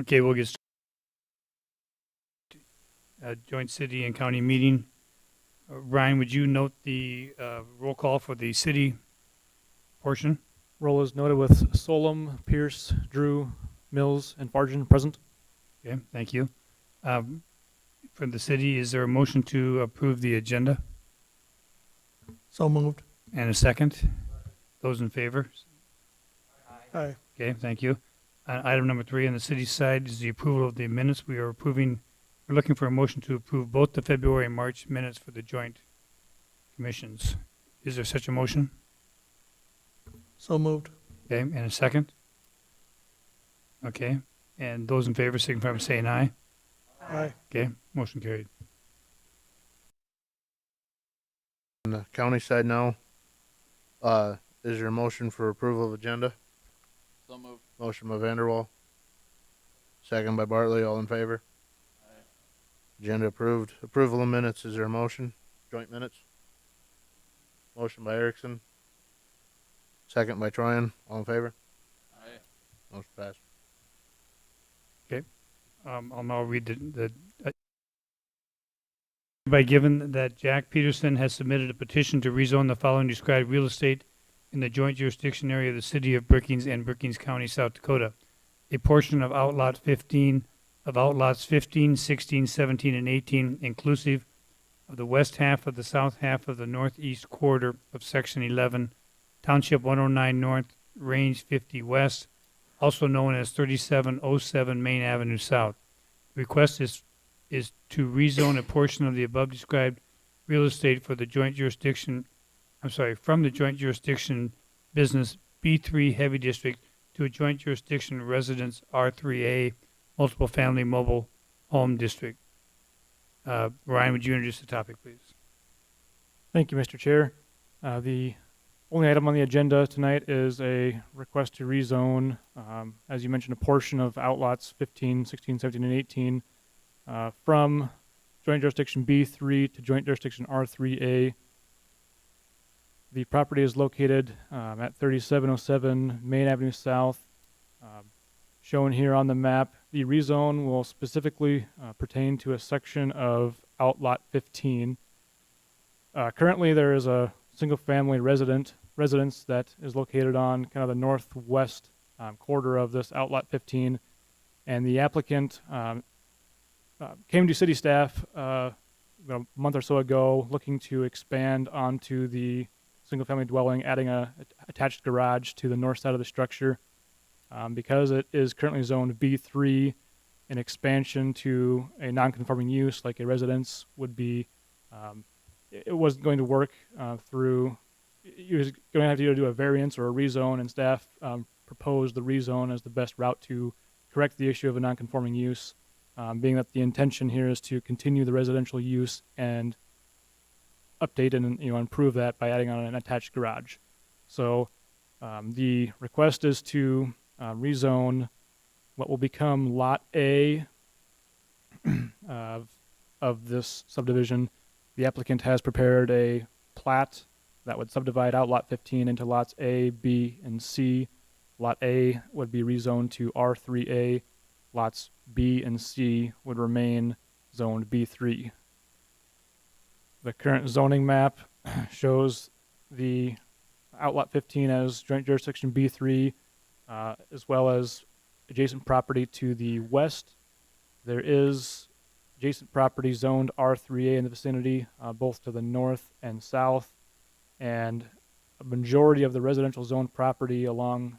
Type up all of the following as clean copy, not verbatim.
Okay, we'll get started. Joint city and county meeting. Ryan, would you note the roll call for the city portion? Roll is noted with Solom, Pierce, Drew, Mills, and Fargen present. Okay, thank you. For the city, is there a motion to approve the agenda? So moved. And a second? Those in favor? Aye. Okay, thank you. Item number 3 on the city side is the approval of the minutes. We're looking for a motion to approve both the February and March minutes for the joint commissions. Is there such a motion? So moved. Okay, and a second? Okay, and those in favor signify by saying aye. Aye. Okay, motion carried. On the county side now, is there a motion for approval of agenda? So moved. Motion by Vanderwall. Second by Bartley, all in favor? Aye. Agenda approved. Approval of minutes, is there a motion? Joint minutes? Motion by Erickson. Second by Troyan, all in favor? Aye. Motion passed. I'll now read the by given that Jack Peterson has submitted a petition to rezone the following described real estate in the joint jurisdiction area of the city of Brookings and Brookings County, South Dakota. A portion of outlots 15, 16, 17, and 18, inclusive of the west half of the south half of the northeast quarter of Section 11, Township 109 North, Range 50 West, also known as 3707 Main Avenue South. The request is to rezone a portion of the above described real estate for the joint jurisdiction, from the joint jurisdiction business B3 heavy district to a joint jurisdiction residence R3A multiple family mobile home district. Ryan, would you introduce the topic, please? Thank you, Mr. Chair. The only item on the agenda tonight is a request to rezone, as you mentioned, a portion of outlots 15, 16, 17, and 18 from joint jurisdiction B3 to joint jurisdiction R3A. The property is located at 3707 Main Avenue South. Shown here on the map, the rezone will specifically pertain to a section of outlot 15. Currently, there is a single-family residence that is located on kind of the northwest quarter of this outlot 15, and the applicant came to city staff a month or so ago looking to expand onto the single-family dwelling, adding a attached garage to the north side of the structure. Because it is currently zoned B3, an expansion to a non-conforming use like a residence would be, it wasn't going to work through, you was going to have to either do a variance or a rezone, and staff proposed the rezone as the best route to correct the issue of a non-conforming use, being that the intention here is to continue the residential use and update and improve that by adding on an attached garage. So the request is to rezone what will become Lot A of this subdivision. The applicant has prepared a plat that would subdivide out Lot 15 into lots A, B, and C. Lot A would be rezoned to R3A. Lots B and C would remain zoned B3. The current zoning map shows the outlot 15 as joint jurisdiction B3, as well as adjacent property to the west. There is adjacent property zoned R3A in the vicinity, both to the north and south, and a majority of the residential zone property along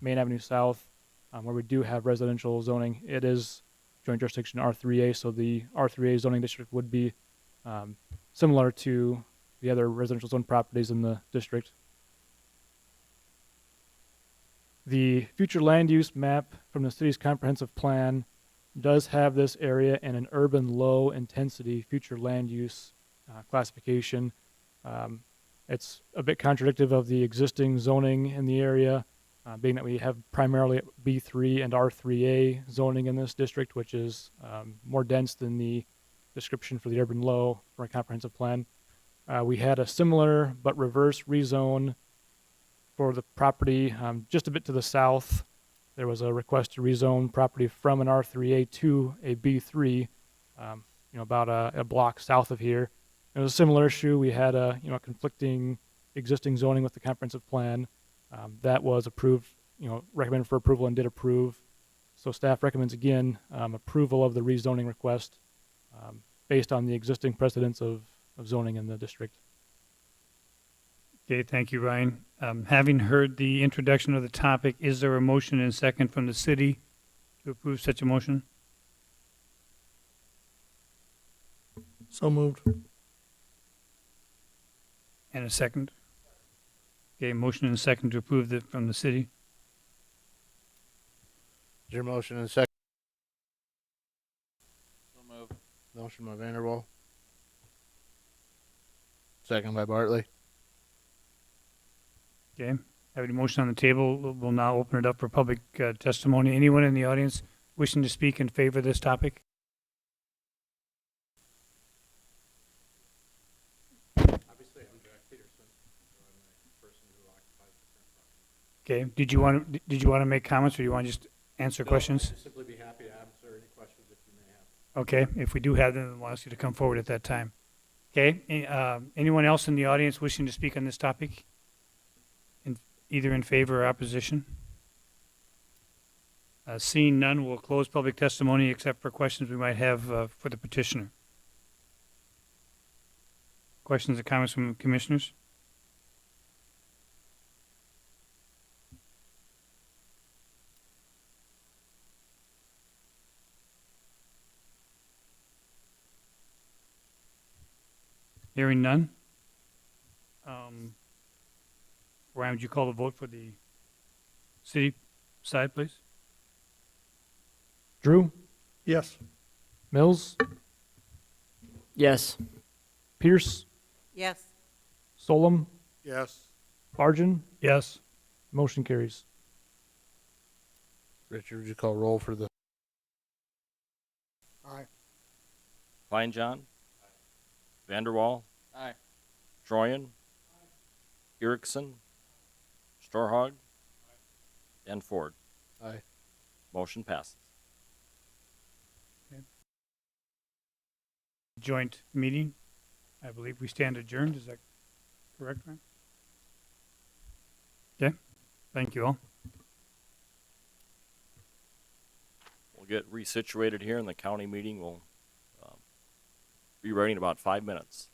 Main Avenue South, where we do have residential zoning, it is joint jurisdiction R3A, so the R3A zoning district would be similar to the other residential zone properties in the district. The future land use map from the city's comprehensive plan does have this area in an urban low intensity future land use classification. It's a bit contradictive of the existing zoning in the area, being that we have primarily B3 and R3A zoning in this district, which is more dense than the description for the urban low for a comprehensive plan. We had a similar but reverse rezone for the property just a bit to the south there was a request to rezone property from an R3A to a B3, about a block south of here. It was a similar issue. We had conflicting existing zoning with the comprehensive plan. That was approved, recommended for approval and did approve. So staff recommends again approval of the rezoning request based on the existing precedents of zoning in the district. Okay, thank you, Ryan. Having heard the introduction of the topic, is there a motion and second from the city to approve such a motion? So moved. And a second? Okay, motion and a second to approve from the city. Is there a motion and a second? So moved. Motion by Vanderwall. Second by Bartley. Okay, having a motion on the table, we'll now open it up for public testimony. Anyone in the audience wishing to speak in favor of this topic? Obviously, I'm Jack Peterson. I'm the person who occupies the current property. Okay, did you want to make comments or you want to just answer questions? I'd simply be happy to answer any questions if you may have. Okay, if we do have them, then we'll ask you to come forward at that time. Okay, anyone else in the audience wishing to speak on this topic? Either in favor or opposition? Seeing none, we'll close public testimony except for questions we might have for the petitioner. Questions or comments from commissioners? Hearing none. Ryan, would you call the vote for the city side, please? Drew, Yes. Mills, Yes. Pierce, Yes. Solom, Yes. Bargen. Yes. Motion carries. Richard, would you call roll for the? Aye. Fine John. Vanderwall. Aye. Troyan. Erickson. Storhog. And Ford. Aye. Motion passes. Joint meeting. I believe we stand adjourned. Is that correct, Ryan? Okay. Thank you all. We'll get resituated here, and the county meeting will be ready in about 5 minutes.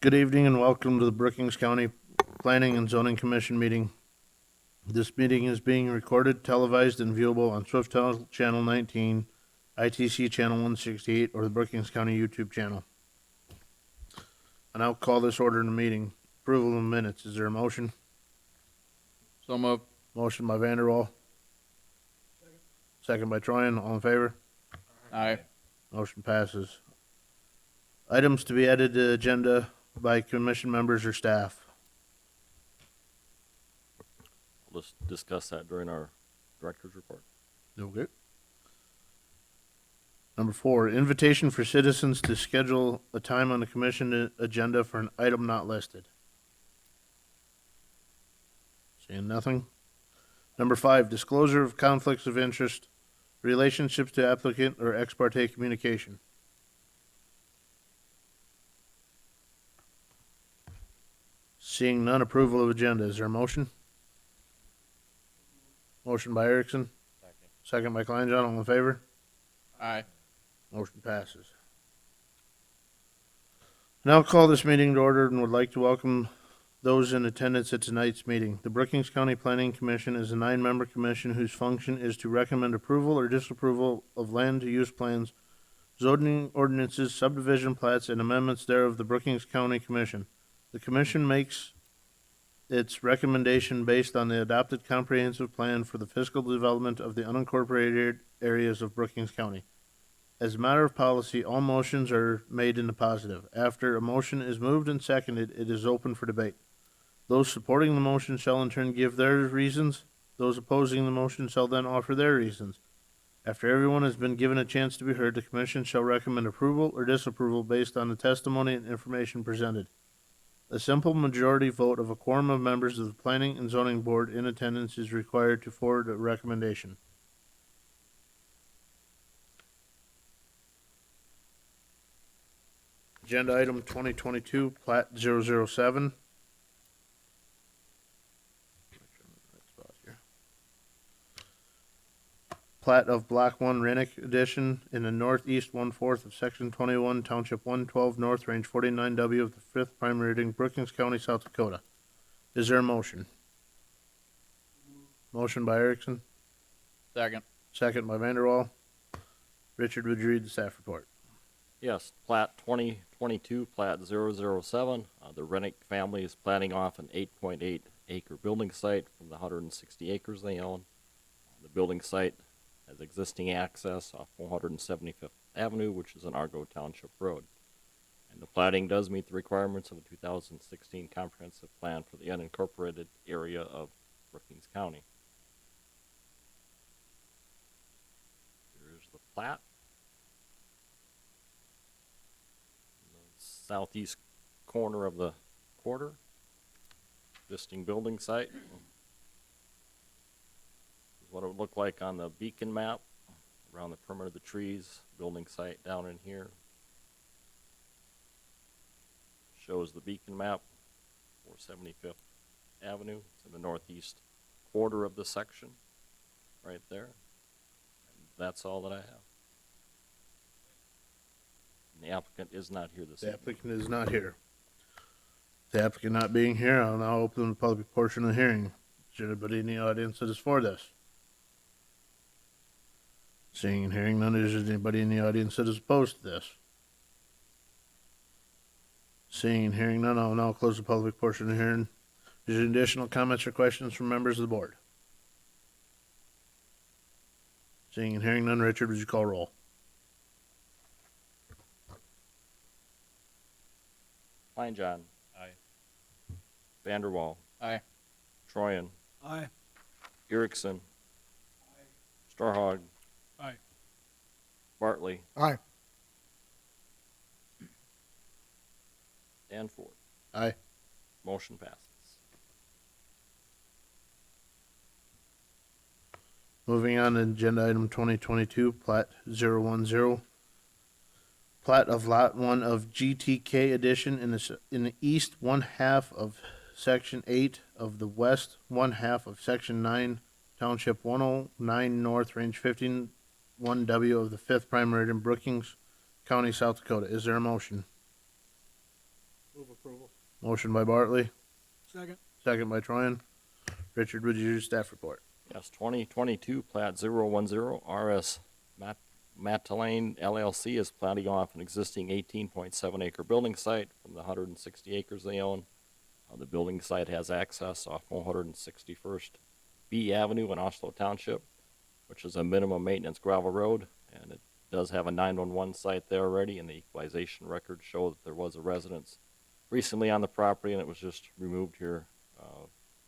Good evening and welcome to the Brookings County Planning and Zoning Commission meeting. This meeting is being recorded, televised, and viewable on Swiftel Channel 19, ITC Channel 168, or the Brookings County YouTube channel. And I'll call this order in the meeting. Approval of the minutes. Is there a motion? So moved. Motion by Vanderwall. Second by Troyan. All in favor? Aye. Motion passes. Items to be added to the agenda by commission members or staff. Let's discuss that during our director's report. Okay. Number 4, invitation for citizens to schedule a time on the commission agenda for an item not listed. Seeing nothing. Number 5, disclosure of conflicts of interest, relationships to applicant or ex parte communication. Seeing none, approval of agenda. Is there a motion? Motion by Erickson. Second by Kleinjohn. All in favor? Aye. Motion passes. Now call this meeting to order and would like to welcome those in attendance at tonight's meeting. The Brookings County Planning Commission is a 9-member commission whose function is to recommend approval or disapproval of land use plans, zoning ordinances, subdivision plats, and amendments thereof. The Brookings County Commission. The commission makes its recommendation based on the adopted comprehensive plan for the fiscal development of the unincorporated areas of Brookings County. As a matter of policy, all motions are made in the positive. After a motion is moved and seconded, it is open for debate. Those supporting the motion shall in turn give their reasons. Those opposing the motion shall then offer their reasons. After everyone has been given a chance to be heard, the commission shall recommend approval or disapproval based on the testimony and information presented. A simple majority vote of a quorum of members of the Planning and Zoning Board in attendance is required to forward a recommendation. Agenda item 2022, Plat 007. Plat of Block 1 Rennick Edition in the northeast 1/4 of Section 21, Township 112, North Range 49W of the 5th Prime Meridian, Brookings County, South Dakota. Is there a motion? Motion by Erickson, Second. second by Vanderwall. Richard, would you read the staff report? Yes, plat 2022, plat 007. The Rennick family is planning off an 8.8 acre building site from the 160 acres they own. The building site has existing access off 475th Avenue, which is an Argo Township road. And the plating does meet the requirements of the 2016 comprehensive plan for the unincorporated area of Brookings County. Here's the plat. Southeast corner of the quarter. Existing building site. This is what it would look like on the beacon map. Around the perimeter of the trees, building site down in here. Shows the beacon map, 475th Avenue. It's in the northeast quarter of the section, right there. And that's all that I have. And the applicant is not here this The evening. applicant is not here. The applicant not being here, I'll now open the public portion of the hearing. Is there anybody in the audience that is for this? Seeing and hearing none, is there anybody in the audience that is opposed to this? Seeing and hearing none, I'll now close the public portion of the hearing. Is there additional comments or questions from members of the board? Seeing and hearing none, Richard, would you call roll? Kleinjohn. Aye. Vanderwall. Aye. Troyan. Aye. Erickson. Starhog. Aye. Bartley. Aye. And Ford. Aye. Motion passes. Moving on to agenda item 2022, Plat 010. Plat of Lot 1 of GTK Edition in the east 1/2 of Section 8 of the west 1/2 of Section 9, Township 109 North, Range 151W of the 5th Prime Meridian, Brookings County, South Dakota. Is there a motion? Move approval. Motion by Bartley, Second. second by Troyan. Richard, would you do staff report? Yes, 2022 Plat 010 RS Matalane LLC is planting off an existing 18.7 acre building site from the 160 acres they own. The building site has access off 161st B Avenue in Oslo Township, which is a minimum maintenance gravel road, and it does have a 911 site there already, and the equalization records show that there was a residence recently on the property, and it was just removed here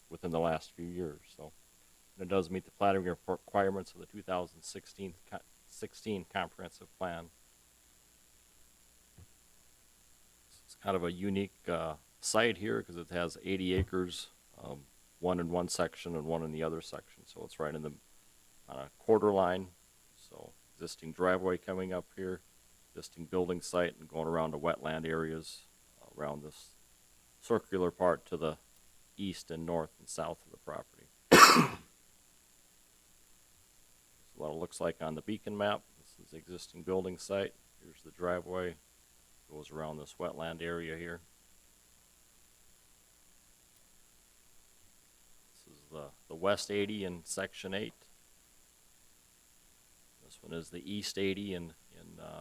within the last few years. So and it does meet the plating requirements of the 2016 comprehensive plan. It's kind of a unique site here because it has 80 acres, one in one section and one in the other section. So it's right in the quarter line. So existing driveway coming up here, existing building site, and going around the wetland areas around this circular part to the east and north and south of the property. That's what it looks like on the beacon map. This is the existing building site. Here's the driveway. Goes around this wetland area here. This is the west 80 in section 8. This one is the east 80 in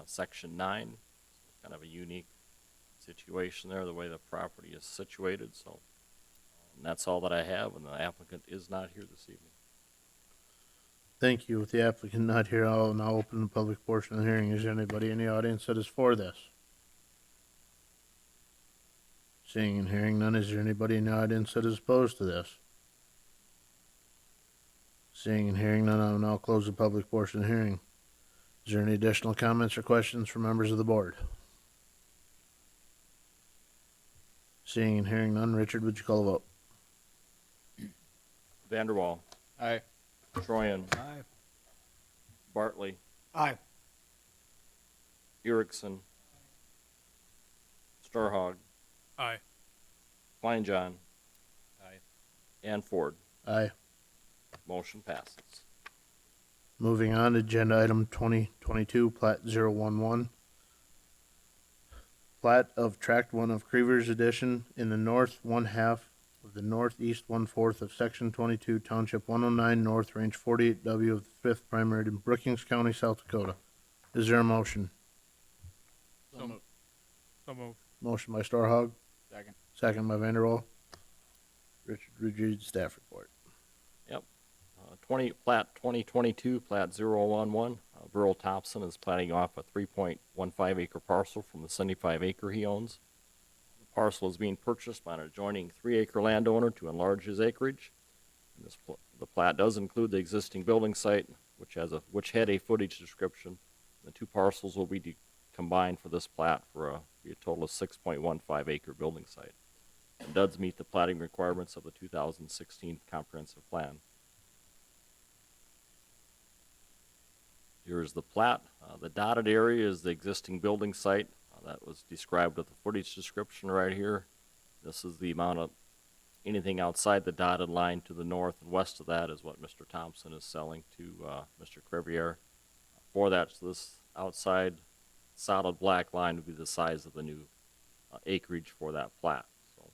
section 9. So kind of a unique situation there, the way the property is situated. So and that's all that I have, and the applicant is not here this evening. Thank you. With the applicant not here, I'll now open the public portion of the hearing. Is there anybody in the audience that is for this? Seeing and hearing none, is there anybody in the audience that is opposed to this? Seeing and hearing none, I will now close the public portion of the hearing. Is there any additional comments or questions from members of the board? Seeing and hearing none, Richard, would you call the vote? Vanderwall, Aye. Troyan, Aye. Bartley, Aye. Erickson, Starhog, Aye. Kleinjohn, Aye. and Ford. Aye. Motion passes. Moving on, agenda item 2022, plat 011. Plat of tract 1 of Creevers Edition in the north 1/2 of the northeast 1/4 of section 22, township 109 north, range 48W of the 5th primary in Brookings County, South Dakota. Is there a motion? So moved. So moved. Motion by Starhog, Second. second by Vanderwall. Richard, read staff report. Plat 2022, Plat 011. Burl Thompson is planning off a 3.15 acre parcel from the 75 acre he owns. The parcel is being purchased by an adjoining 3 acre landowner to enlarge his acreage. And the plat does include the existing building site, which had a footage description. The two parcels will be combined for this plat for a total of 6.15 acre building site. It does meet the platting requirements of the 2016 comprehensive plan. Here's the plat. The dotted area is the existing building site that was described with the footage description right here. This is the amount of anything outside the dotted line to the north and west of that is what Mr. Thompson is selling to Mr. Crevier. For that, so this outside solid black line would be the size of the new acreage for that plat. So.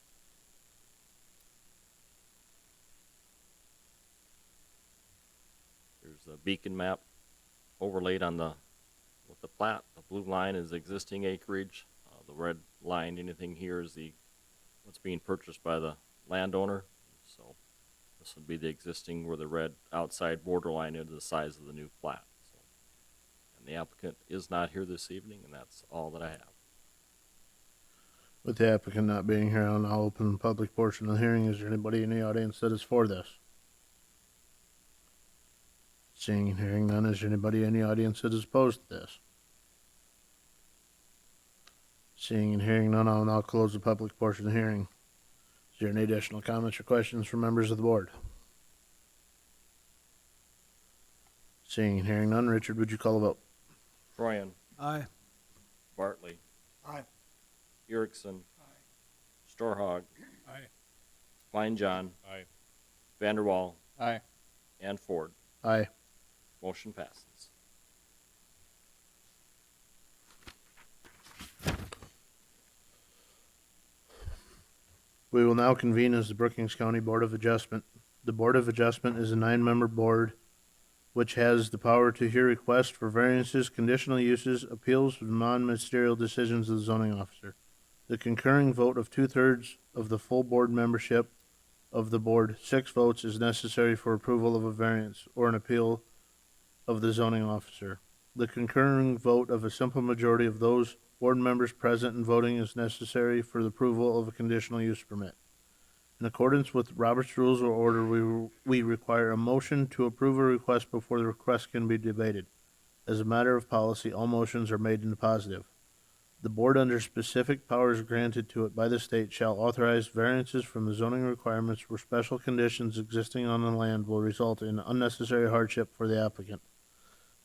Here's the beacon map overlaid on with the plat. The blue line is existing acreage. The red line, anything here is what's being purchased by the landowner. So this would be the existing where the red outside border line is the size of the new plat. So, and the applicant is not here this evening, and that's all that I have. With the applicant not being here, I'll now open the public portion of the hearing. Is there anybody in the audience that is for this? Seeing and hearing none, is there anybody in the audience that is opposed to this? Seeing and hearing none, I'll now close the public portion of the hearing. Is there any additional comments or questions from members of the board? Seeing and hearing none, Richard, would you call the vote? Troyan, Aye. Bartley, Aye. Erickson, Storhog, Aye. Kleinjohn, Aye. Vanderwall, Aye. and Ford. Aye. Motion passes. We will now convene as the Brookings County Board of Adjustment. The Board of Adjustment is a 9-member board which has the power to hear requests for variances, conditional uses, appeals of non-ministerial decisions of the zoning officer. The concurring vote of 2/3 of the full board membership of the board, 6 votes, is necessary for approval of a variance or an appeal of the zoning officer. The concurring vote of a simple majority of those board members present and voting is necessary for the approval of a conditional use permit. In accordance with Robert's Rules of Order, we require a motion to approve a request before the request can be debated. As a matter of policy, all motions are made in the positive. The board, under specific powers granted to it by the state, shall authorize variances from the zoning requirements where special conditions existing on the land will result in unnecessary hardship for the applicant.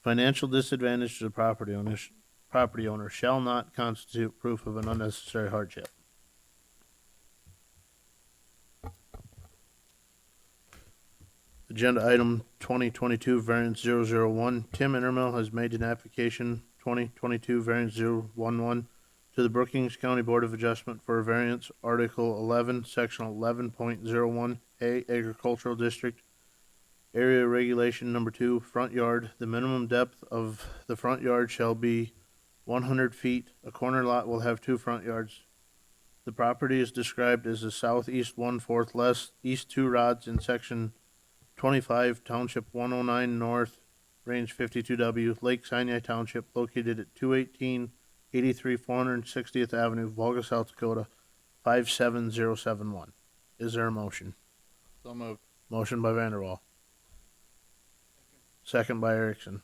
Financial disadvantage to the property owner shall not constitute proof of an unnecessary hardship. Agenda item 2022 variance 001. Tim Intermill has made an application 2022 variance 011 to the Brookings County Board of Adjustment for a variance, Article 11, Section 11.01A, Agricultural District, Area Regulation Number 2, Front Yard. The minimum depth of the front yard shall be 100 feet. A corner lot will have 2 front yards. The property is described as a southeast 1/4 less, east 2 rods in Section 25, Township 109 North, Range 52W, Lake Sinai Township, located at 218 83 460th Avenue, Volga, South Dakota, 57071. Is there a motion? So moved. Motion by Vanderwall. Second by Erickson.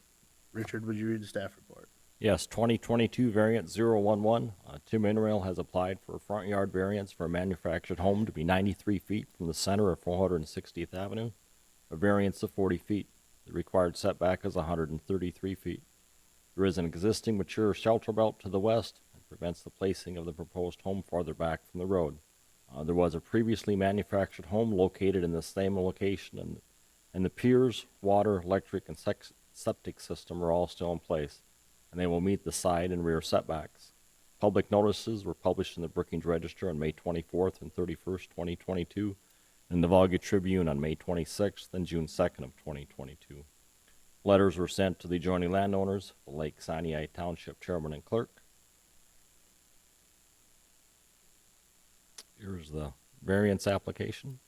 Richard, would you read the staff report? Yes, 2022 variance 011. Tim Intermill has applied for a front yard variance for a manufactured home to be 93 feet from the center of 460th Avenue, a variance of 40 feet. The required setback is 133 feet. There is an existing mature shelter belt to the west and prevents the placing of the proposed home farther back from the road. There was a previously manufactured home located in the same location, and the piers, water, electric, and septic system are all still in place, and they will meet the side and rear setbacks. Public notices were published in the Brookings Register on May 24th and 31st, 2022, and the Volga Tribune on May 26th and June 2nd of 2022. Letters were sent to the adjoining landowners, the Lake Sinai Township Chairman and Clerk. Here's the variance application.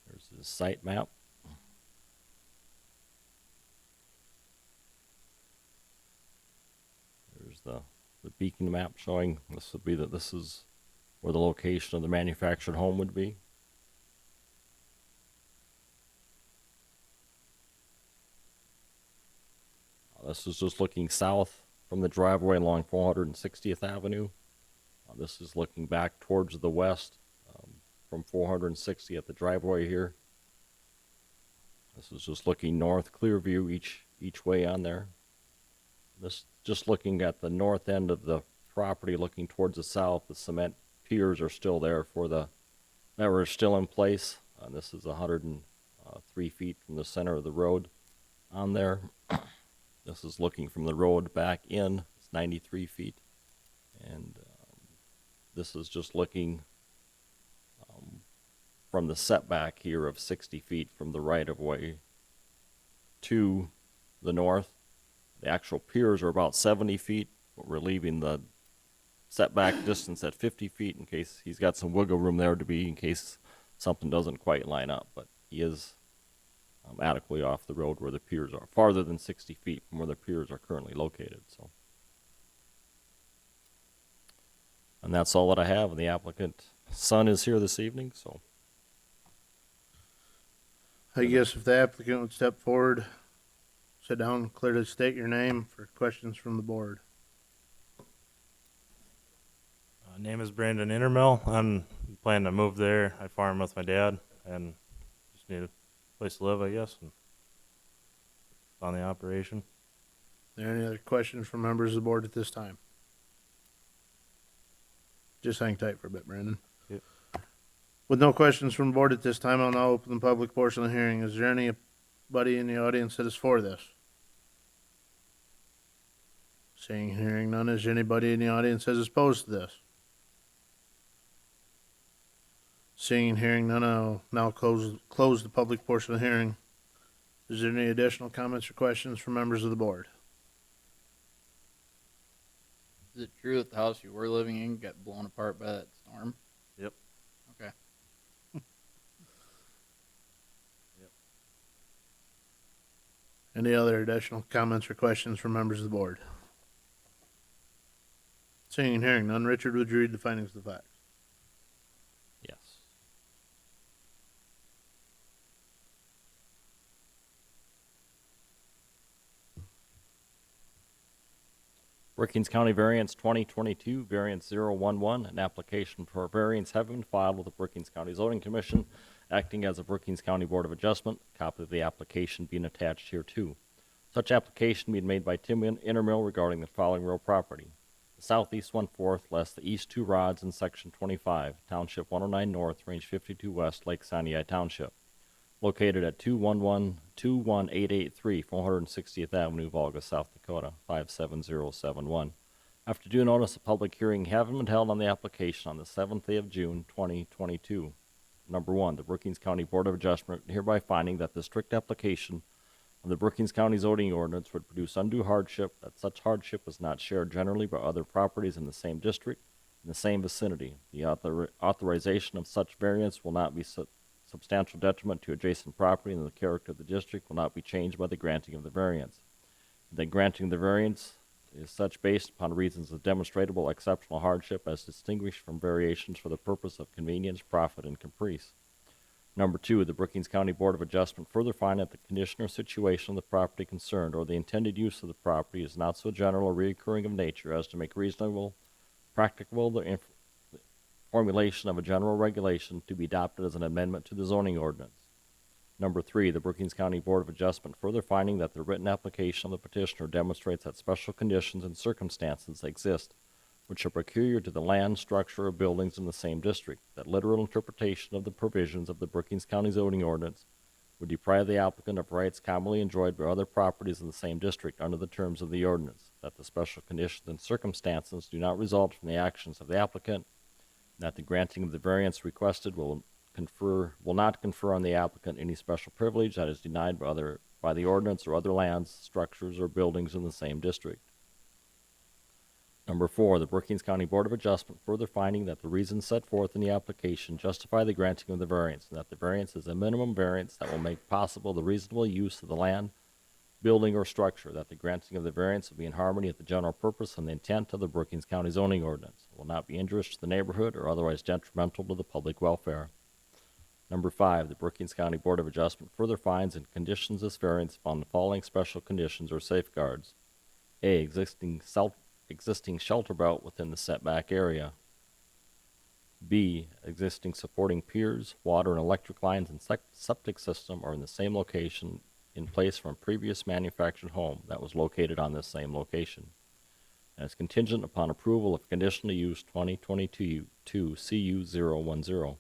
Here's the site map. There's the beacon map showing this is where the location of the manufactured home would be. This is just looking south from the driveway along 460th Avenue. This is looking back towards the west from 460 at the driveway here. This is just looking north, clear view each way on there. This just looking at the north end of the property, looking towards the south. The cement piers are still there that were still in place. This is 103 feet from the center of the road on there. This is looking from the road back in. It's 93 feet. And this is just looking from the setback here of 60 feet from the right-of-way to the north. The actual piers are about 70 feet, but we're leaving the setback distance at 50 feet in case he's got some wiggle room there to be in case something doesn't quite line up. But he is adequately off the road where the piers are, farther than 60 feet from where the piers are currently located. So, and that's all that I have. And the applicant's son is here this evening, so. I guess if the applicant would step forward, sit down, clearly state your name for questions from the board. Name is Brandon Intermill. I'm planning to move there. I farm with my dad and just need a place to live, I guess, and on the operation. Are there any other questions from members of the board at this time? Just hang tight for a bit, Brandon. Yep. With no questions from the board at this time, I'll now open the public portion of the hearing. Is there anybody in the audience that is for this? Seeing and hearing none, is there anybody in the audience that is opposed to this? Seeing and hearing none, I'll now close the public portion of the hearing. Is there any additional comments or questions from members of the board? Is it true that the house you were living in got blown apart by that storm? Yep. Okay. Any other additional comments or questions from members of the board? Seeing and hearing none, Richard, would you read the findings of the facts? Yes. Brookings County Variance 2022, Variance 011, an application for a variance having been filed with the Brookings County Zoning Commission, acting as a Brookings County Board of Adjustment, copy of the application being attached here too. Such application being made by Tim Intermill regarding the following real property: the southeast 1/4 less the east 2 rods in section 25, township 109 north, range 52 west, Lake Sinai Township, located at 21883 460th Avenue, Volga, South Dakota 57071. After due notice, a public hearing having been held on the application on the 7th day of June 2022. Number 1, the Brookings County Board of Adjustment hereby finding that the strict application of the Brookings County zoning ordinance would produce undue hardship, that such hardship is not shared generally by other properties in the same district, in the same vicinity. The authorization of such variance will not be substantial detriment to adjacent property, and the character of the district will not be changed by the granting of the variance. The granting of the variance is such based upon reasons of demonstrable exceptional hardship as distinguished from variations for the purpose of convenience, profit, and caprice. Number 2, the Brookings County Board of Adjustment further find that the condition or situation of the property concerned or the intended use of the property is not so general or recurring of nature as to make reasonable, practicable the formulation of a general regulation to be adopted as an amendment to the zoning ordinance. Number 3, the Brookings County Board of Adjustment further finding that the written application of the petitioner demonstrates that special conditions and circumstances exist which are peculiar to the land, structure, or buildings in the same district, that literal interpretation of the provisions of the Brookings County zoning ordinance would deprive the applicant of rights commonly enjoyed by other properties in the same district under the terms of the ordinance, that the special conditions and circumstances do not result from the actions of the applicant, and that the granting of the variance requested will not confer on the applicant any special privilege that is denied by the ordinance or other lands, structures, or buildings in the same district. Number 4, the Brookings County Board of Adjustment further finding that the reasons set forth in the application justify the granting of the variance, and that the variance is a minimum variance that will make possible the reasonable use of the land, building, or structure, that the granting of the variance will be in harmony with the general purpose and the intent of the Brookings County zoning ordinance, will not be injurious to the neighborhood or otherwise detrimental to the public welfare. Number 5, the Brookings County Board of Adjustment further finds and conditions this variance upon the following special conditions or safeguards: A, existing shelter belt within the setback area. B, existing supporting piers, water and electric lines and septic system are in the same location in place from a previous manufactured home that was located on this same location, and is contingent upon approval of conditional use 2022 CU010.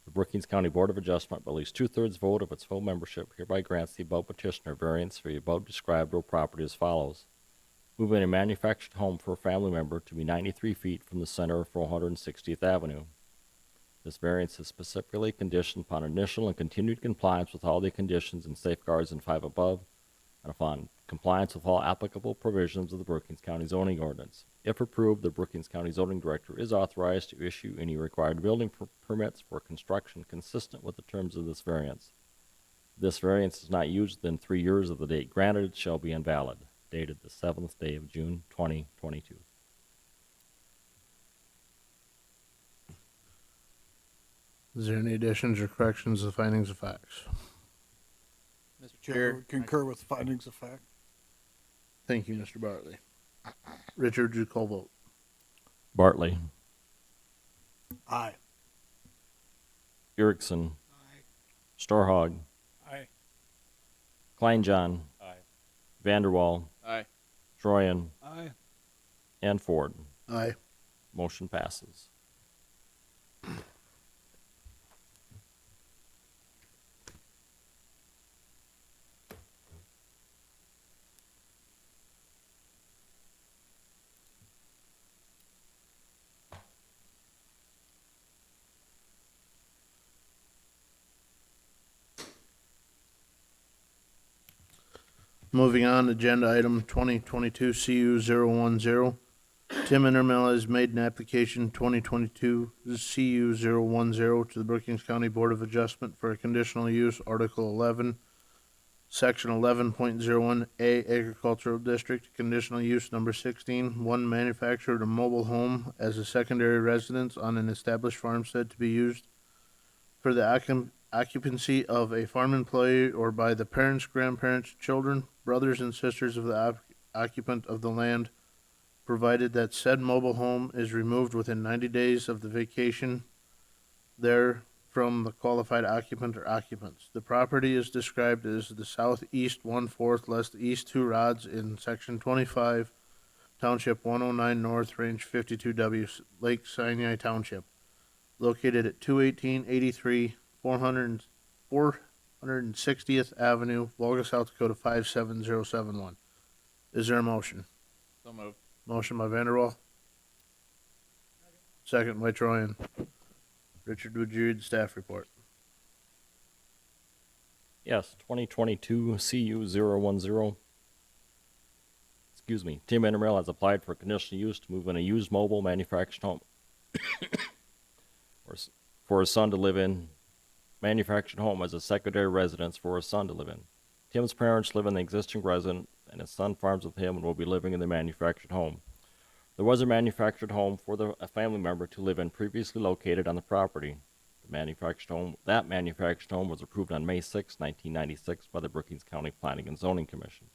The Brookings County Board of Adjustment, by at least 2/3 vote of its full membership, hereby grants the above petitioner variance for the above described real property as follows: moving a manufactured home for a family member to be 93 feet from the center of 460th Avenue. This variance is specifically conditioned upon initial and continued compliance with all the conditions and safeguards in 5 above, and upon compliance with all applicable provisions of the Brookings County zoning ordinance. If approved, the Brookings County zoning director is authorized to issue any required building permits for construction consistent with the terms of this variance. If this variance is not used within 3 years of the date granted, it shall be invalid. Dated the 7th day of June 2022. Is there any additions or corrections to the findings of facts? Mr. Chair, I would concur with the findings of fact. Thank you, Mr. Bartley. Richard, would you call vote? Bartley, Aye. Erickson, Storhog, Aye. Kleinjohn, Aye. Vanderwall, Aye. Troyan, Aye. and Ford. Aye. Motion passes. Moving on, agenda item 2022 CU 010. Tim Intermel has made an application 2022 CU 010 to the Brookings County Board of Adjustment for a conditional use, Article 11, Section 11.01A Agricultural District, conditional use number 16, one manufactured a mobile home as a secondary residence on an established farmstead to be used for the occupancy of a farm employee or by the parents, grandparents, children, brothers, and sisters of the occupant of the land, provided that said mobile home is removed within 90 days of the vacation there from the qualified occupant or occupants. The property is described as the southeast 1/4 less the east 2 rods in section 25, township 109 north, range 52W, Lake Sinai Township, located at 21883 460th Avenue, Volga, South Dakota 57071. Is there a motion? So moved. Motion by Vanderwall. Second by Troyan. Richard, would you read the staff report? Yes, 2022 CU 010. Excuse me. Tim Intermel has applied for conditional use to move in a used mobile manufactured home for his son to live in. Manufactured home as a secondary residence for his son to live in. Tim's parents live in the existing residence, and his son farms with him and will be living in the manufactured home. There was a manufactured home for a family member to live in previously located on the property. That manufactured home was approved on May 6, 1996 by the Brookings County Planning and Zoning Commission.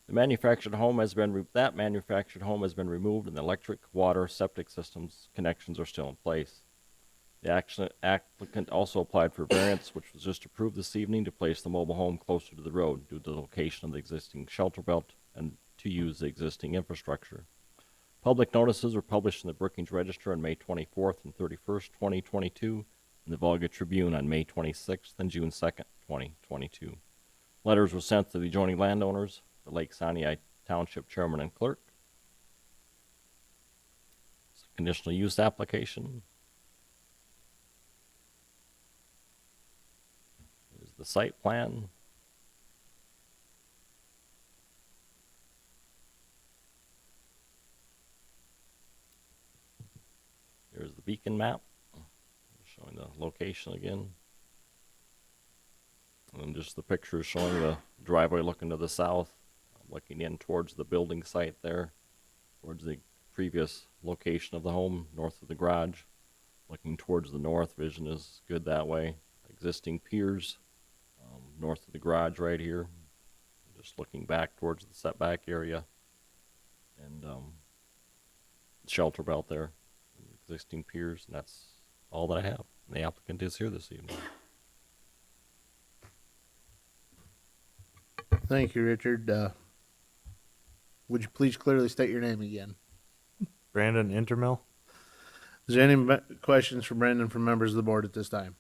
That manufactured home has been removed, and the electric, water, septic systems connections are still in place. The applicant also applied for variance, which was just approved this evening, to place the mobile home closer to the road due to the location of the existing shelter belt and to use the existing infrastructure. Public notices were published in the Brookings Register on May 24th and 31st, 2022, and the Volga Tribune on May 26th and June 2nd, 2022. Letters were sent to the adjoining landowners, the Lake Sinai Township Chairman and Clerk. It's a conditional use application. Here's the site plan. Here's the beacon map, showing the location again. And then just the picture showing the driveway looking to the south, looking in towards the building site there, towards the previous location of the home, north of the garage. Looking towards the north, vision is good that way. Existing piers, north of the garage right here. Just looking back towards the setback area. And shelter belt there. Existing piers, and that's all that I have. The applicant is here this evening. Thank you, Richard. Would you please clearly state your name again? Brandon Intermill. Is there any questions for Brandon from members of the board at this time?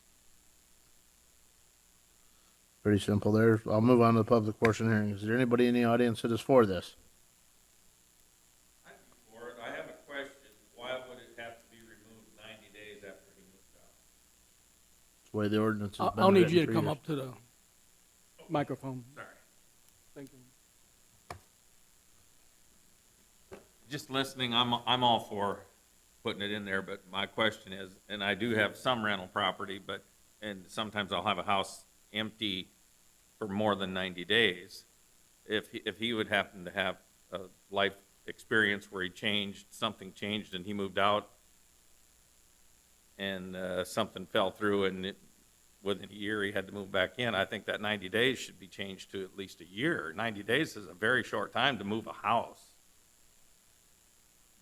Pretty simple there. I'll move on to the public portion hearing. Is there anybody in the audience that is for this? I have a question. Why would it have to be removed 90 days after he moved out? That's the way the ordinance has been I'll need written you to for come years. up to the microphone. Sorry. Thank you. Just listening, I'm all for putting it in there, but my question is, and I do have some rental property, and sometimes I'll have a house empty for more than 90 days. If he would happen to have a life experience where something changed and he moved out and something fell through and within a year he had to move back in, I think that 90 days should be changed to at least a year. 90 days is a very short time to move a house.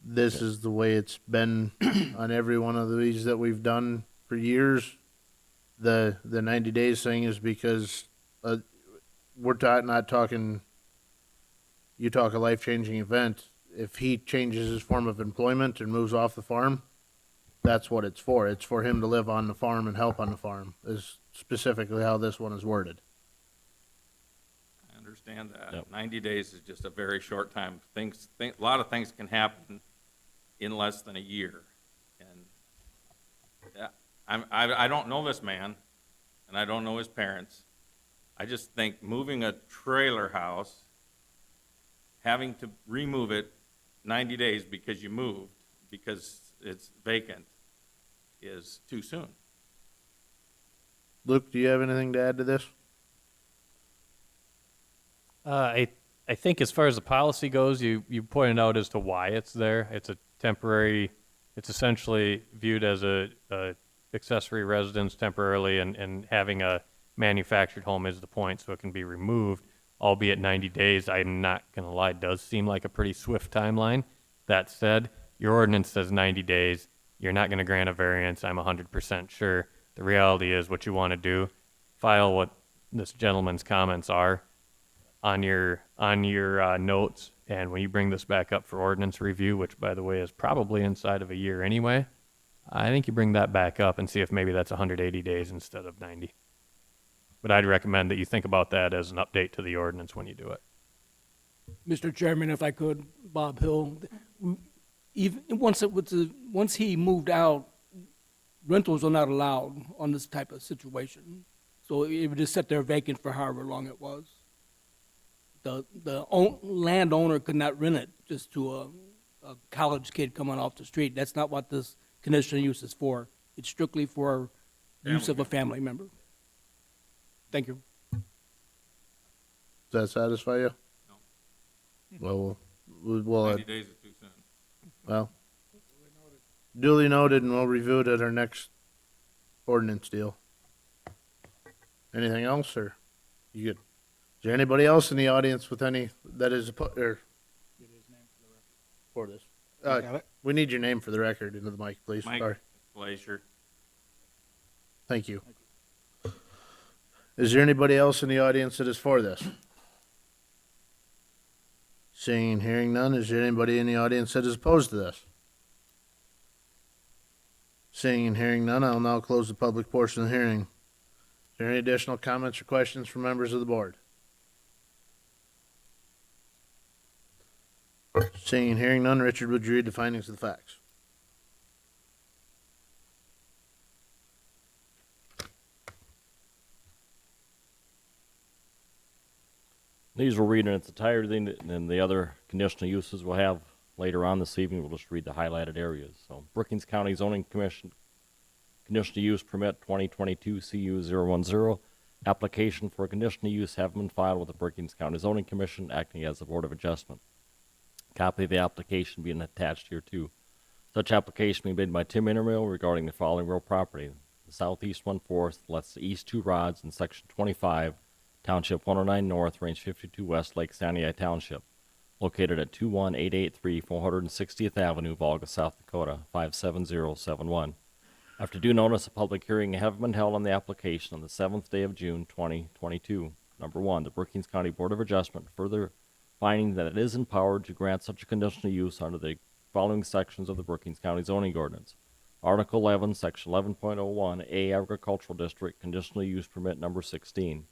This is the way it's been on every one of these that we've done for years. The 90 days thing is because we're not talking, you talk a life-changing event. If he changes his form of employment and moves off the farm, that's what it's for. It's for him to live on the farm and help on the farm, is specifically how this one is worded. I understand that. Yep. 90 days is just a very short time. A lot of things can happen in less than a year. And yeah, I don't know this man, and I don't know his parents. I just think moving a trailer house having to remove it 90 days because you moved, because it's vacant, is too soon. Luke, do you have anything to add to this? I think as far as the policy goes, you pointed out as to why it's there. It's a temporary, it's essentially viewed as a accessory residence temporarily, and having a manufactured home is the point, so it can be removed, albeit 90 days. I'm not going to lie, it does seem like a pretty swift timeline. That said, your ordinance says 90 days. You're not going to grant a variance, I'm 100% sure. The reality is what you want to do, file what this gentleman's comments are on your notes, and when you bring this back up for ordinance review, which by the way is probably inside of a year anyway, I think you bring that back up and see if maybe that's 180 days instead of 90. But I'd recommend that you think about that as an update to the ordinance when you do it. Mr. Chairman, if I could, Bob Hill, even once he moved out, rentals are not allowed on this type of situation. So it would just sit there vacant for however long it was. The landowner could not rent it just to a college kid coming off the street. That's not what this conditional use is for. It's strictly for use of a family member. Thank you. Does that satisfy you? No. Well, we'll 90 days is too soon. well, duly noted, and we'll review it at our next ordinance deal. Anything else, or you good? Is there anybody else in the audience with any that is for this? Got it. We need your name for the record into the mic, please. Mike Sorry. Glacier. Thank you. Is there anybody else in the audience that is for this? Seeing and hearing none, is there anybody in the audience that is opposed to this? Seeing and hearing none, I'll now close the public portion of the hearing. Is there any additional comments or questions from members of the board? Seeing and hearing none, Richard, would you read the findings of the facts? These we'll read in its entirety, and the other conditional uses we'll have later on this evening. We'll just read the highlighted areas. So, Brookings County Zoning Commission Conditional Use Permit 2022 CU 010. Application for a conditional use have been filed with the Brookings County Zoning Commission, acting as the Board of Adjustment. Copy of the application being attached here too. Such application being made by Tim Intermill regarding the following real property: the southeast 1/4, less the east 2 rods in section 25, Township 109 North, Range 52 West, Lake Sandy Township, located at 21883 460th Avenue, Volga, South Dakota 57071. After due notice, a public hearing have been held on the application on the 7th day of June 2022. Number 1, the Brookings County Board of Adjustment further finding that it is empowered to grant such a conditional use under the following sections of the Brookings County Zoning Ordinance. Article 11, Section 11.01, A, Agricultural District, Conditional Use Permit Number 16.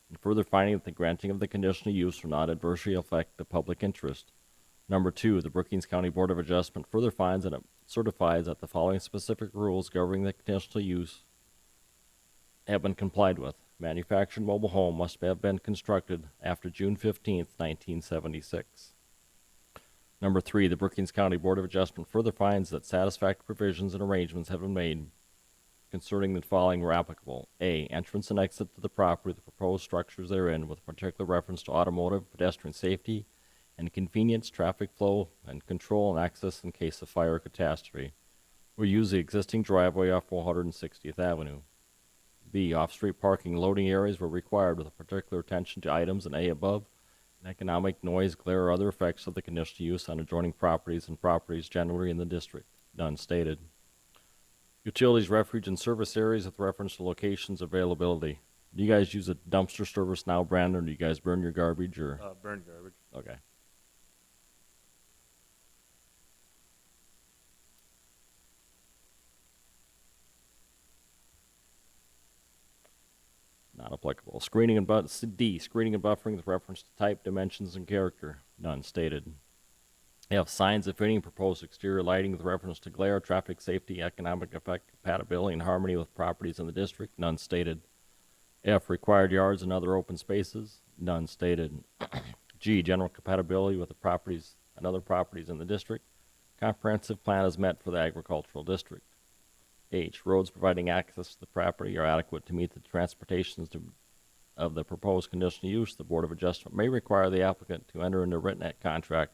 And further finding that the granting of the conditional use will not adversely affect the public interest. Number 2, the Brookings County Board of Adjustment further finds and it certifies that the following specific rules governing the conditional use have been complied with. Manufactured mobile home must have been constructed after June 15th, 1976. Number 3, the Brookings County Board of Adjustment further finds that satisfactory provisions and arrangements have been made concerning the following were applicable. A, entrance and exit to the property, the proposed structures therein, with particular reference to automotive, pedestrian safety, and convenience, traffic flow, and control and access in case of fire or catastrophe. Will use the existing driveway off 460th Avenue. B, off-street parking loading areas were required with a particular attention to items in A above, and economic noise, glare, or other effects of the conditional use on adjoining properties and properties generally in the district. None stated. Utilities, refuge, and service areas with reference to locations availability. Do you guys use a dumpster service now, Brandon, or do you guys burn your garbage, or? Burn garbage. Okay. Not applicable. Screening and D, screening and buffering with reference to type, dimensions, and character. None stated. They have signs of fitting proposed exterior lighting with reference to glare, traffic safety, economic effect, compatibility, and harmony with properties in the district. None stated. F, required yards and other open spaces. None stated. G, general compatibility with the properties and other properties in the district. Comprehensive plan is met for the agricultural district. H, roads providing access to the property are adequate to meet the transportations of the proposed conditional use. The Board of Adjustment may require the applicant to enter into a written contract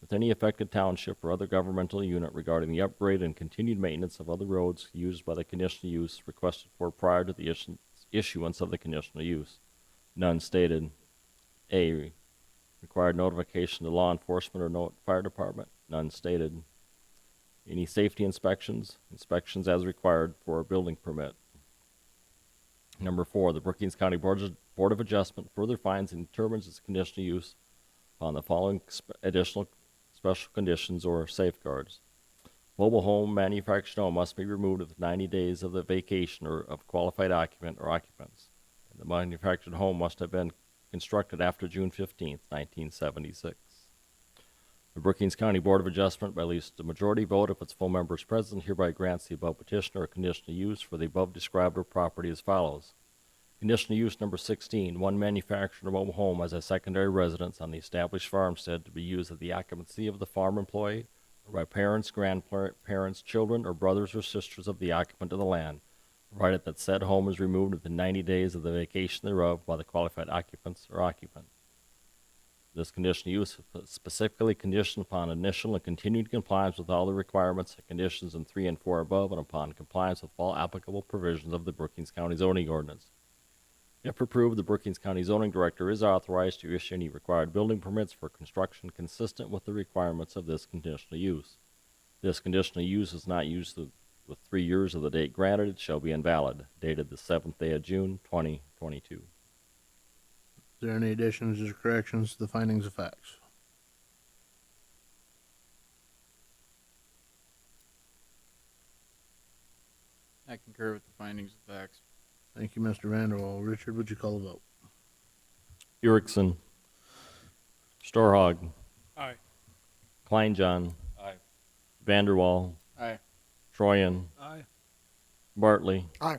with any affected township or other governmental unit regarding the upgrade and continued maintenance of other roads used by the conditional use requested for prior to the issuance of the conditional use. None stated. A, required notification to law enforcement or fire department. None stated. Any safety inspections as required for a building permit. Number 4, the Brookings County Board of Adjustment further finds and determines its conditional use upon the following additional special conditions or safeguards. Mobile home, manufactured home must be removed within 90 days of the vacation or of qualified occupant or occupants. The manufactured home must have been constructed after June 15th, 1976. The Brookings County Board of Adjustment, by at least a majority vote if its full members present, hereby grants the above petitioner a conditional use for the above described property as follows. Conditional use number 16, one manufactured mobile home as a secondary residence on the established farmstead to be used at the occupancy of the farm employee or by parents, grandparents, children, or brothers or sisters of the occupant of the land, provided that said home is removed within 90 days of the vacation thereof by the qualified occupants or occupant. This conditional use is specifically conditioned upon initial and continued compliance with all the requirements and conditions in 3 and 4 above and upon compliance with all applicable provisions of the Brookings County zoning ordinance. If approved, the Brookings County zoning director is authorized to issue any required building permits for construction consistent with the requirements of this conditional use. This conditional use is not used with 3 years of the date granted. It shall be invalid, dated the 7th day of June, 2022. Is there any additions or corrections to the findings of facts? I concur with the findings of facts. Thank you, Mr. Vanderwall. Richard, would you call the vote? Erickson. Storhog. Aye. Kleinjohn. Aye. Vanderwall. Aye. Troyan. Aye. Bartley. Aye.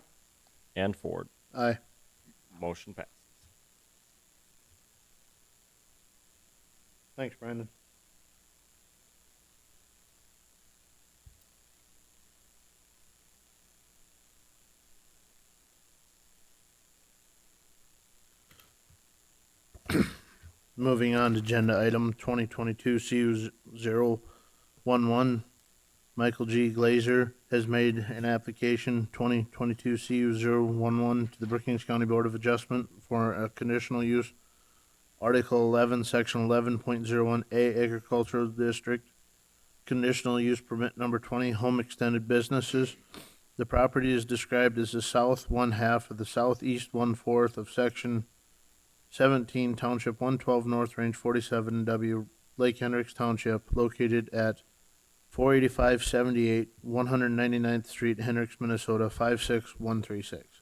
And Ford. Aye. Motion passes. Thanks, Brandon. Moving on to agenda item 2022 CU011, Michael G. Glazer has made an application 2022 CU011 to the Brookings County Board of Adjustment for a conditional use Article 11, Section 11.01A, Agricultural District, Conditional Use Permit Number 20, Home Extended Businesses. The property is described as the south one half of the southeast 1/4 of Section 17, Township 112, North Range 47W, Lake Hendricks Township, located at 48578 199th Street, Hendricks, Minnesota 56136.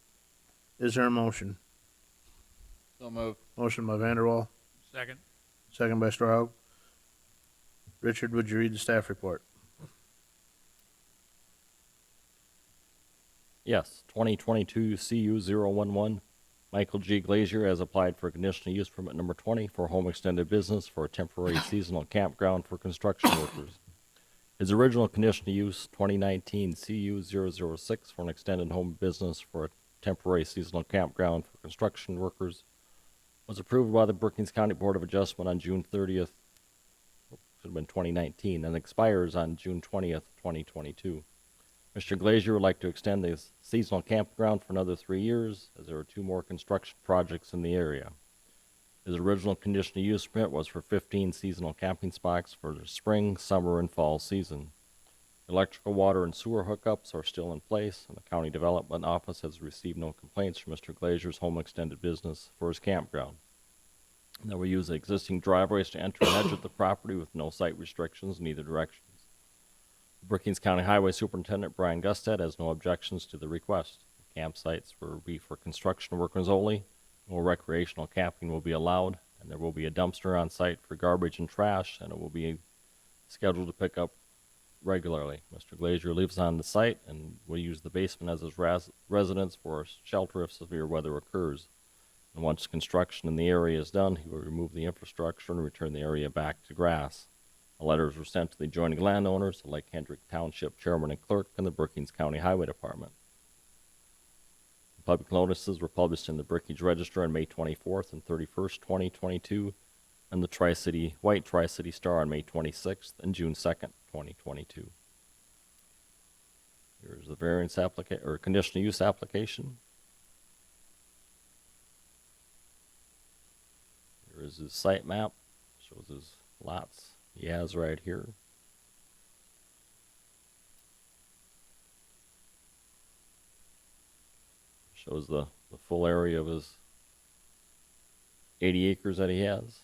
Is there a motion? So moved. Motion by Vanderwall, Second. second by Storhaug. Richard, would you read the staff report? Yes, 2022 CU011, Michael G. Glazer has applied for conditional use permit number 20 for home extended business for a temporary seasonal campground for construction workers. His original conditional use, 2019 CU006, for an extended home business for a temporary seasonal campground for construction workers, was approved by the Brookings County Board of Adjustment on June 30th, should have been 2019, and expires on June 20th, 2022. Mr. Glazer would like to extend the seasonal campground for another 3 years, as there are 2 more construction projects in the area. His original conditional use permit was for 15 seasonal camping spots for the spring, summer, and fall season. Electrical, water, and sewer hookups are still in place, and the County Development Office has received no complaints from Mr. Glazer's home extended business for his campground. They will use the existing driveways to enter and exit the property with no site restrictions in either directions. Brookings County Highway Superintendent Brian Gustad has no objections to the request. Campsites will be for construction workers only. No recreational camping will be allowed, and there will be a dumpster on site for garbage and trash, and it will be scheduled to pick up regularly. Mr. Glazer lives on the site and will use the basement as his residence for shelter if severe weather occurs. And once construction in the area is done, he will remove the infrastructure and return the area back to grass. The letters were sent to the adjoining landowners, the Lake Hendrick Township Chairman and Clerk, and the Brookings County Highway Department. Public notices were published in the Brookings Register on May 24th and 31st, 2022, and the White Tri-City Star on May 26th and June 2nd, 2022. Here's the variance or conditional use application. Here is his site map, shows his lots he has right here. Shows the full area of his 80 acres that he has.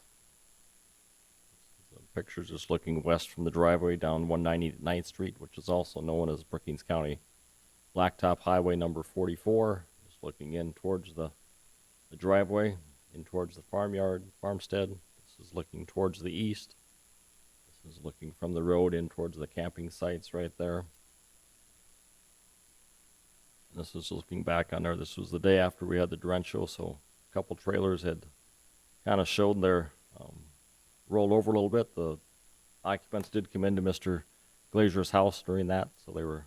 The picture's just looking west from the driveway down 199th Street, which is also known as Brookings County Blacktop Highway number 44. Just looking in towards the driveway, in towards the farmstead. This is looking towards the east. This is looking from the road in towards the camping sites right there. This is looking back on there. This was the day after we had the derecho, so a couple trailers had kind of showed their rolled over a little bit. The occupants did come into Mr. Glazier's house during that, so they were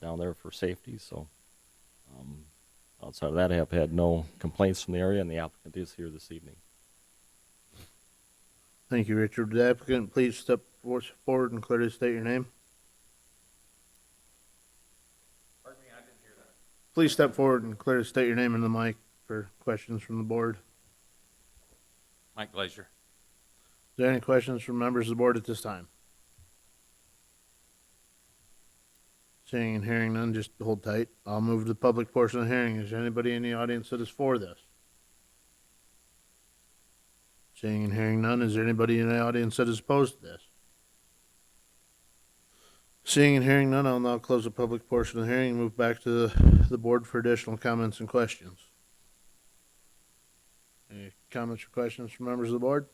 down there for safety. So outside of that, I have had no complaints from the area, and the applicant is here this evening. Thank you, Richard. Would the applicant please step forward and clearly state your name? Pardon me, I didn't hear that. Please step forward and clearly state your name in the mic for questions from the board. Mike Glazier. Is there any questions from members of the board at this time? Seeing and hearing none, just hold tight. I'll move to the public portion of the hearing. Is there anybody in the audience that is for this? Seeing and hearing none, is there anybody in the audience that is opposed to this? Seeing and hearing none, I'll now close the public portion of the hearing and move back to the board for additional comments and questions. Any comments or questions from members of the board?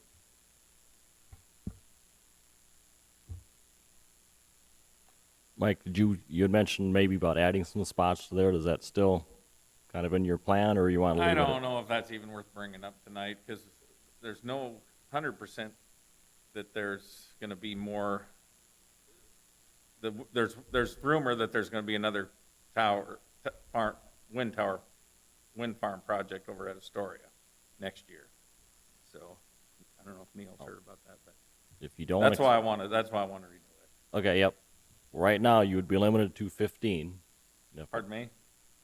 Mike, you had mentioned maybe about adding some spots to there. Is that still kind of in your plan, or you want to leave I it? don't know if that's even worth bringing up tonight, because there's no 100% that there's going to be more. There's rumor that there's going to be another wind farm project over at Astoria next year. So I don't know if Neil's heard about that, but If you don't, that's why I want to renew it. Okay, yep. Right now, you would be limited to 15. Pardon me?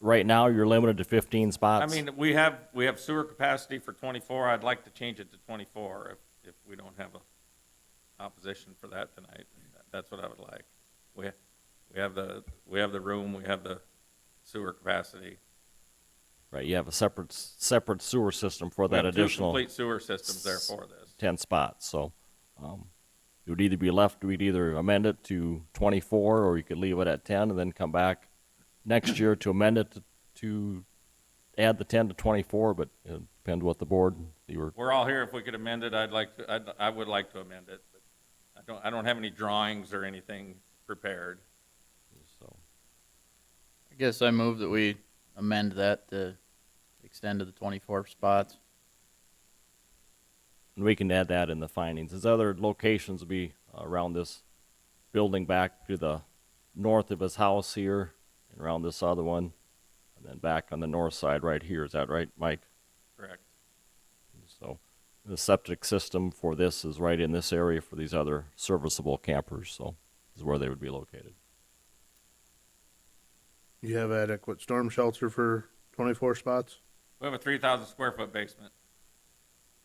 Right now, you're limited to 15 spots. I mean, we have sewer capacity for 24. I'd like to change it to 24 if we don't have a opposition for that tonight. That's what I would like. We have the room, we have the sewer capacity. Right, you have a separate sewer system for We that have two additional complete sewer systems there for this. 10 spots. So it would either be left, we'd either amend it to 24, or you could leave it at 10 and then come back next year to amend it to add the 10 to 24, but it depends what the board, We're all here. If we could amend it, I would like to amend it, but I don't have any drawings or anything prepared. so. I guess I move that we amend that to extend to the 24 spots. And we can add that in the findings. His other locations will be around this building back to the north of his house here, and around this other one, and then back on the north side right here. Is that right, Mike? Correct. So the septic system for this is right in this area for these other serviceable campers, so this is where they would be located. You have adequate storm shelter for 24 spots? We have a 3,000 square foot basement.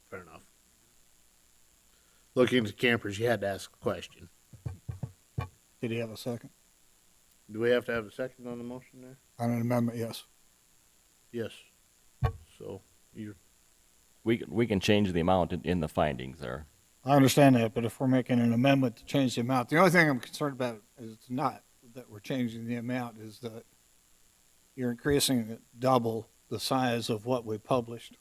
Fair enough. Looking at campers, you had to ask a question. Did he have a second? Do we have to have a second on the motion there? On an amendment, yes. Yes. So you We can change the amount in the findings there. I understand that, but if we're making an amendment to change the amount, the only thing I'm concerned about is not that we're changing the amount, is that you're increasing it double the size of what we published.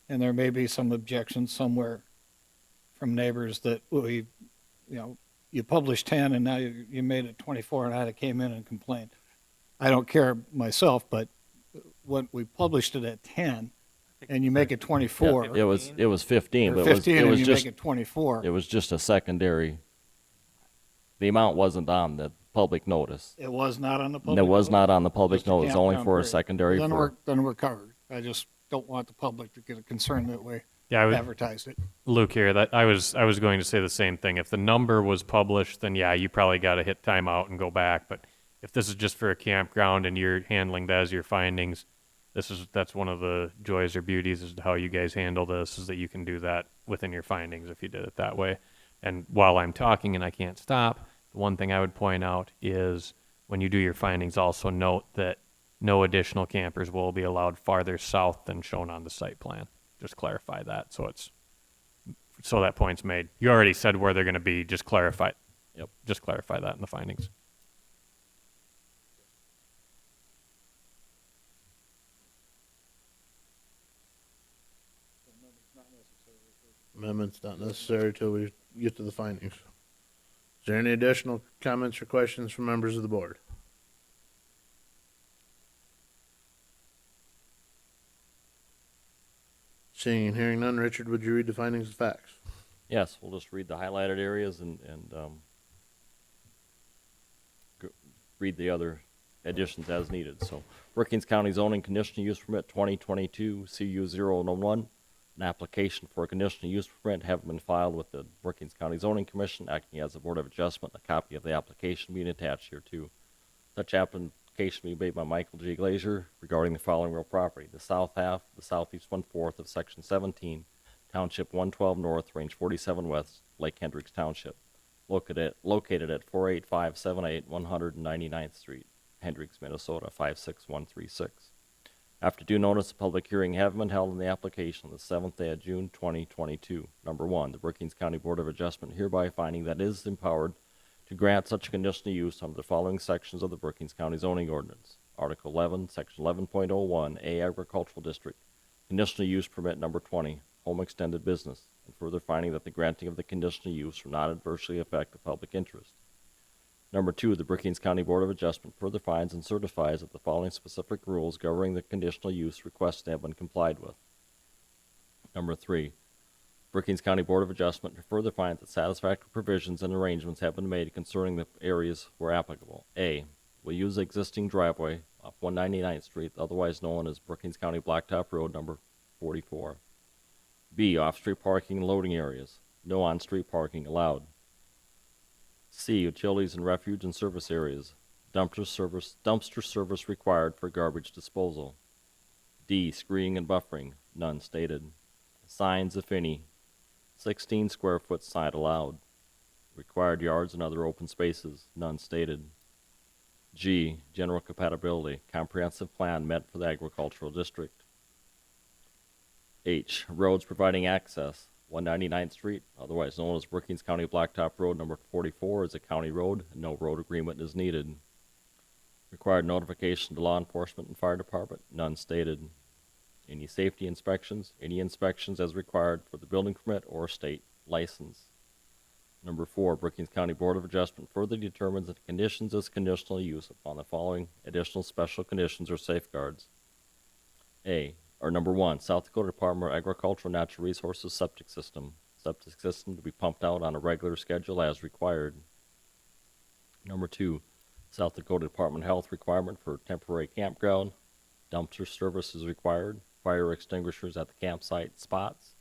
And there may be some objections somewhere from neighbors that you published 10 and now you made it 24, and I came in and complained. I don't care myself, but when we published it at 10, and you make it 24. It was 15, Or but 15 it and was you just, make it 24. it was just a secondary. The amount wasn't on the public notice. It was not on the public. It was notice? not on the public Just a notice, only campground for a period. secondary Well, for. then we're covered. I just don't want the public to get concerned that way. Yeah, I was, Advertise it. Luke here. That I was going to say the same thing. If the number was published, then yeah, you probably got to hit timeout and go back. But if this is just for a campground and you're handling that as your findings, that's one of the joys or beauties is how you guys handle this, is that you can do that within your findings if you did it that way. And while I'm talking and I can't stop, the one thing I would point out is when you do your findings, also note that no additional campers will be allowed farther south than shown on the site plan. Just clarify that so that point's made. You already said where they're going to be. Just clarify. Yep. Just clarify that in the findings. Amendment's not necessary till we get to the findings. Is there any additional comments or questions from members of the board? Seeing and hearing none, Richard, would you read the findings and facts? Yes, we'll just read the highlighted areas and read the other additions as needed. So, Brookings County Zoning Conditional Use Permit 2022 CU 001, an application for a conditional use permit having been filed with the Brookings County Zoning Commission, acting as a Board of Adjustment, a copy of the application being attached here too. Such application be made by Michael G. Glazier regarding the following real property: the south half, the southeast 1/4 of Section 17, Township 112 North, Range 47 West, Lake Hendricks Township, located at 48578 199th Street, Hendricks, Minnesota 56136. After due notice, a public hearing having been held on the application on the 7th day of June 2022. Number 1, the Brookings County Board of Adjustment hereby finding that it is empowered to grant such a conditional use under the following sections of the Brookings County zoning ordinance. Article 11, Section 11.01, A Agricultural District, conditional use permit number 20, home extended business, and further finding that the granting of the conditional use will not adversely affect the public interest. Number 2, the Brookings County Board of Adjustment further finds and certifies that the following specific rules governing the conditional use requested have been complied with. Number 3, Brookings County Board of Adjustment further finds that satisfactory provisions and arrangements have been made concerning the areas where applicable. A, will use the existing driveway off 199th Street, otherwise known as Brookings County Blacktop Road number 44. B, off-street parking and loading areas. No on-street parking allowed. C, utilities and refuge and service areas. Dumpster service required for garbage disposal. D, screening and buffering. None stated. Signs, if any. 16 square foot sign allowed. Required yards and other open spaces. None stated. G, general compatibility. Comprehensive plan met for the agricultural district. H, roads providing access. 199th Street, otherwise known as Brookings County Blacktop Road number 44, is a county road, and no road agreement is needed. Required notification to law enforcement and fire department, none stated. Any safety inspections, any inspections as required for the building permit or state license. Number 4, Brookings County Board of Adjustment further determines that the conditions as conditional use upon the following additional special conditions or safeguards. Number 1, South Dakota Department of Agricultural and Natural Resources septic system. Septic system to be pumped out on a regular schedule as required. Number 2, South Dakota Department of Health requirement for temporary campground. Dumpster service is required. Fire extinguishers at the campsite spots.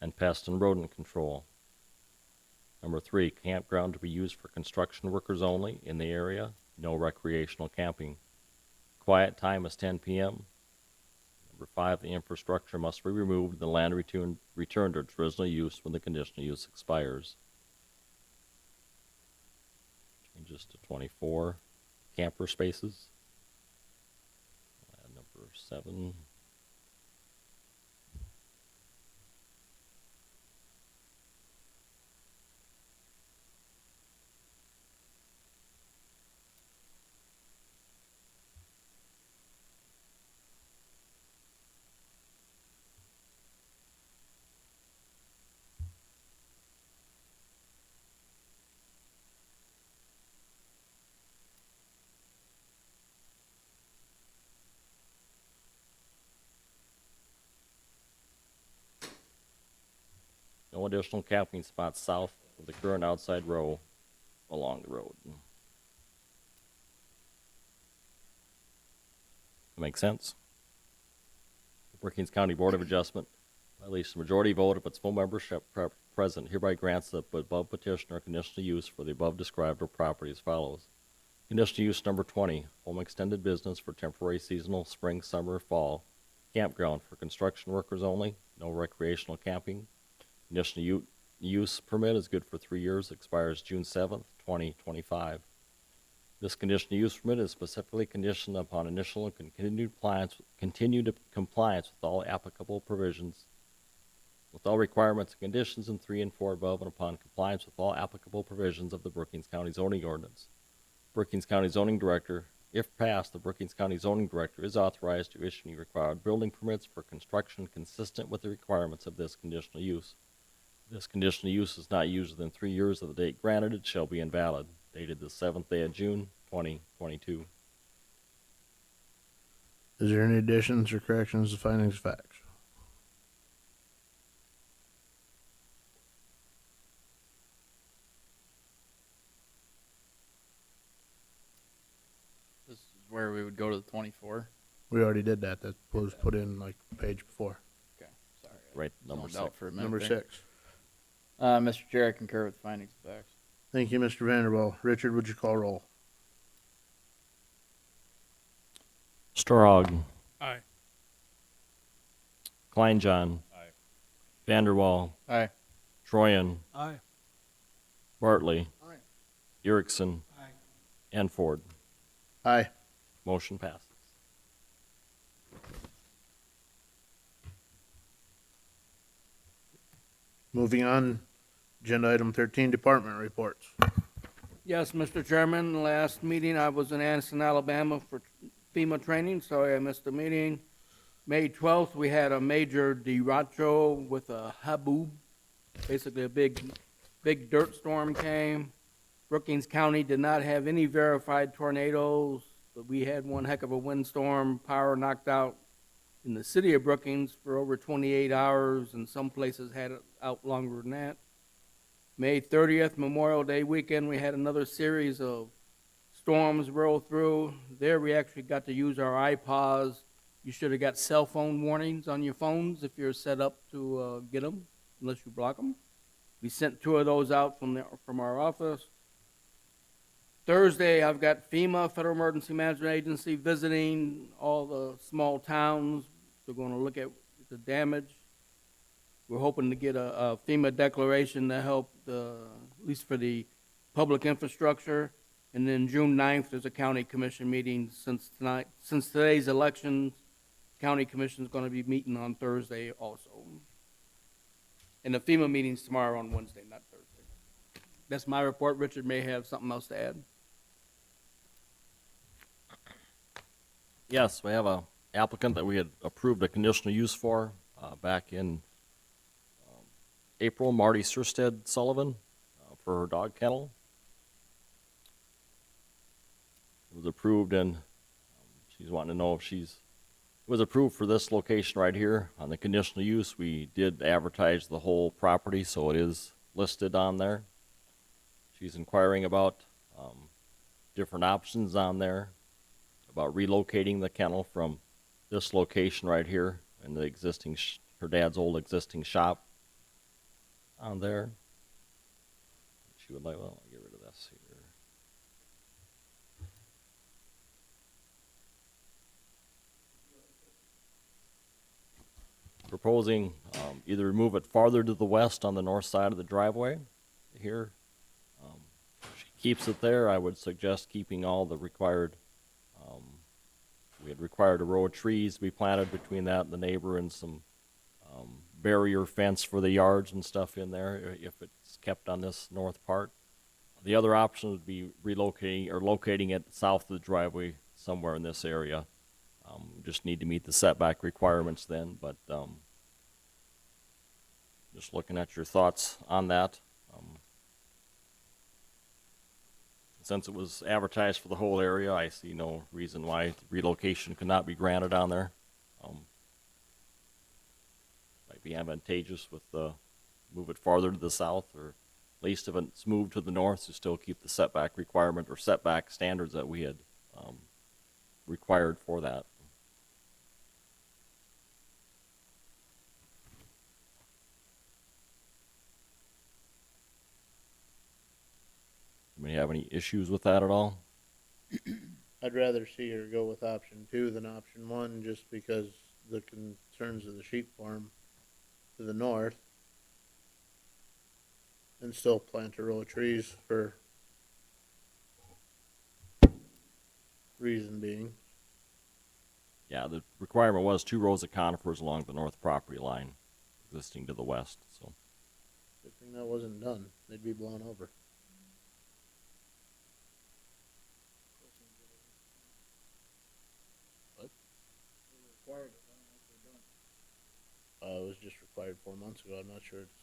And pest and rodent control. Number 3, campground to be used for construction workers only in the area. No recreational camping. Quiet time is 10 p.m. Number 5, the infrastructure must be removed and the land returned to its original use when the conditional use expires. Changes to 24. Camper spaces. Number 7. additional camping spots south of the current outside row along the road. Make sense? The Brookings County Board of Adjustment, by at least a majority vote of its full membership present, hereby grants the above petitioner conditional use for the above described property as follows. Conditional use number 20, home extended business for temporary seasonal spring, summer, fall, campground for construction workers only, no recreational camping. Conditional use permit is good for 3 years, expires June 7th, 2025. This conditional use permit is specifically conditioned upon initial and continued compliance with all applicable provisions, with all requirements and conditions in 3 and 4 above, and upon compliance with all applicable provisions of the Brookings County zoning ordinance. Brookings County zoning director, if passed, the Brookings County zoning director is authorized to issue any required building permits for construction consistent with the requirements of this conditional use. If this conditional use is not used within 3 years of the date granted, it shall be invalid. Dated the 7th day of June, 2022. Is there any additions or corrections to findings of facts? This is where we would go to the 24. We already did that. That was put in like the page before. Okay, sorry. Right, number Zoned out 6. for a minute Number there. 6. Mr. Chair, I concur with the findings of facts. Thank you, Mr. Vanderbilt. Richard, would you call roll? Storhog. Aye. Kleinjohn. Aye. Vanderwall. Aye. Troyan. Aye. Bartley. Aye. Erickson. Aye. And Ford. Aye. Motion passes. Moving on, agenda item 13, department reports. Yes, Mr. Chairman, last meeting I was in Anniston, Alabama for FEMA training, sorry I missed the meeting. May 12th, we had a major derecho with a haboob. Basically a big dirt storm came. Brookings County did not have any verified tornadoes, but we had one heck of a windstorm, power knocked out in the city of Brookings for over 28 hours, and some places had it out longer than that. May 30th, Memorial Day weekend, we had another series of storms roll through. There we actually got to use our iPods. You should have got cell phone warnings on your phones if you're set up to get them, unless you block them. We sent 2 of those out from our office. Thursday, I've got FEMA, Federal Emergency Management Agency, visiting all the small towns. They're going to look at the damage. We're hoping to get a FEMA declaration to help at least for the public infrastructure. And then June 9th, there's a county commission meeting. Since today's elections, county commission is going to be meeting on Thursday also. And the FEMA meeting's tomorrow on Wednesday, not Thursday. That's my report. Richard may have something else to add. Yes, we have a applicant that we had approved a conditional use for back in April, Marty Surstead Sullivan, for her dog kennel. It was approved, and she's wanting to know if it was approved for this location right here. On the conditional use, we did advertise the whole property, so it is listed on there. She's inquiring about different options on there, about relocating the kennel from this location right here and the existing, her dad's old existing shop on there. She would like, well, I'll get rid of this here. Proposing either remove it farther to the west on the north side of the driveway here. If she keeps it there, I would suggest keeping all the required, we had required a row of trees to be planted between that and the neighbor, and some barrier fence for the yards and stuff in there if it's kept on this north part. The other option would be relocating or locating it south of the driveway somewhere in this area. Just need to meet the setback requirements then, but just looking at your thoughts on that. Since it was advertised for the whole area, I see no reason why relocation could not be granted on there. Might be advantageous with the move it farther to the south, or at least if it's moved to the north, to still keep the setback requirement or setback standards that we had required for that. Do you have any issues with that at all? I'd rather see her go with option 2 than option 1, just because the concerns of the sheep farm to the north. And still plant a row of trees for reason being. Yeah, the requirement was 2 rows of conifers along the north property line, existing to the west, so. Good thing that wasn't done. They'd be blown over. It was just required 4 months ago. I'm not sure it's.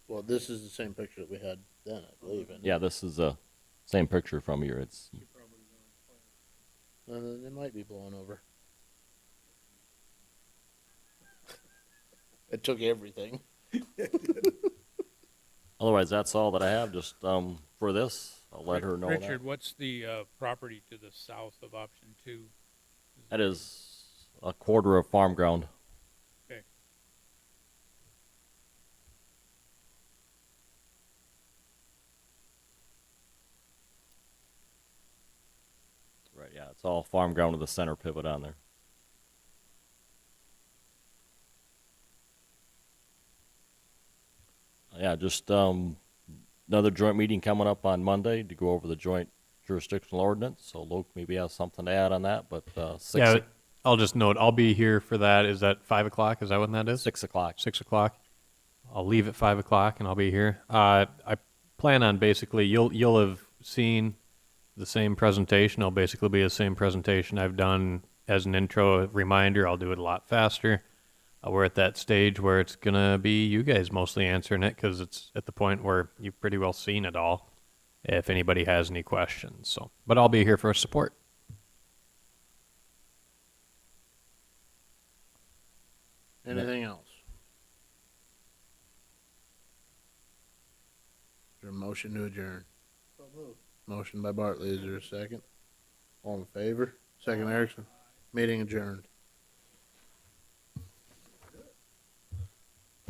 Well, this is the same picture that we had then, I believe. Isn't it? Yeah, this is the same picture from here. It's, It might be blown over. It took everything. otherwise, that's all that I have, just, for this. I'll let her know that. Richard, what's the property to the south of option 2? That is a quarter of farm ground. Okay. Right, yeah, it's all farm ground with the center pivot on there. Yeah, just, another joint meeting coming up on Monday to go over the joint jurisdictional ordinance, so Luke maybe has something to add on that, but, Yeah, I'll just note, I'll be here for that. Is that 5 o'clock? Is that when that is? 6 o'clock. 6 o'clock. I'll leave at 5 o'clock and I'll be here. I plan on basically, you'll have seen the same presentation. It'll basically be the same presentation I've done as an intro reminder. I'll do it a lot faster. We're at that stage where it's going to be you guys mostly answering it, because it's at the point where you've pretty well seen it all, if anybody has any questions. So, but I'll be here for support. Anything else? Is there a motion to adjourn? Motion by Bartley. Is there a second? All in favor? Second, Erickson. Meeting adjourned.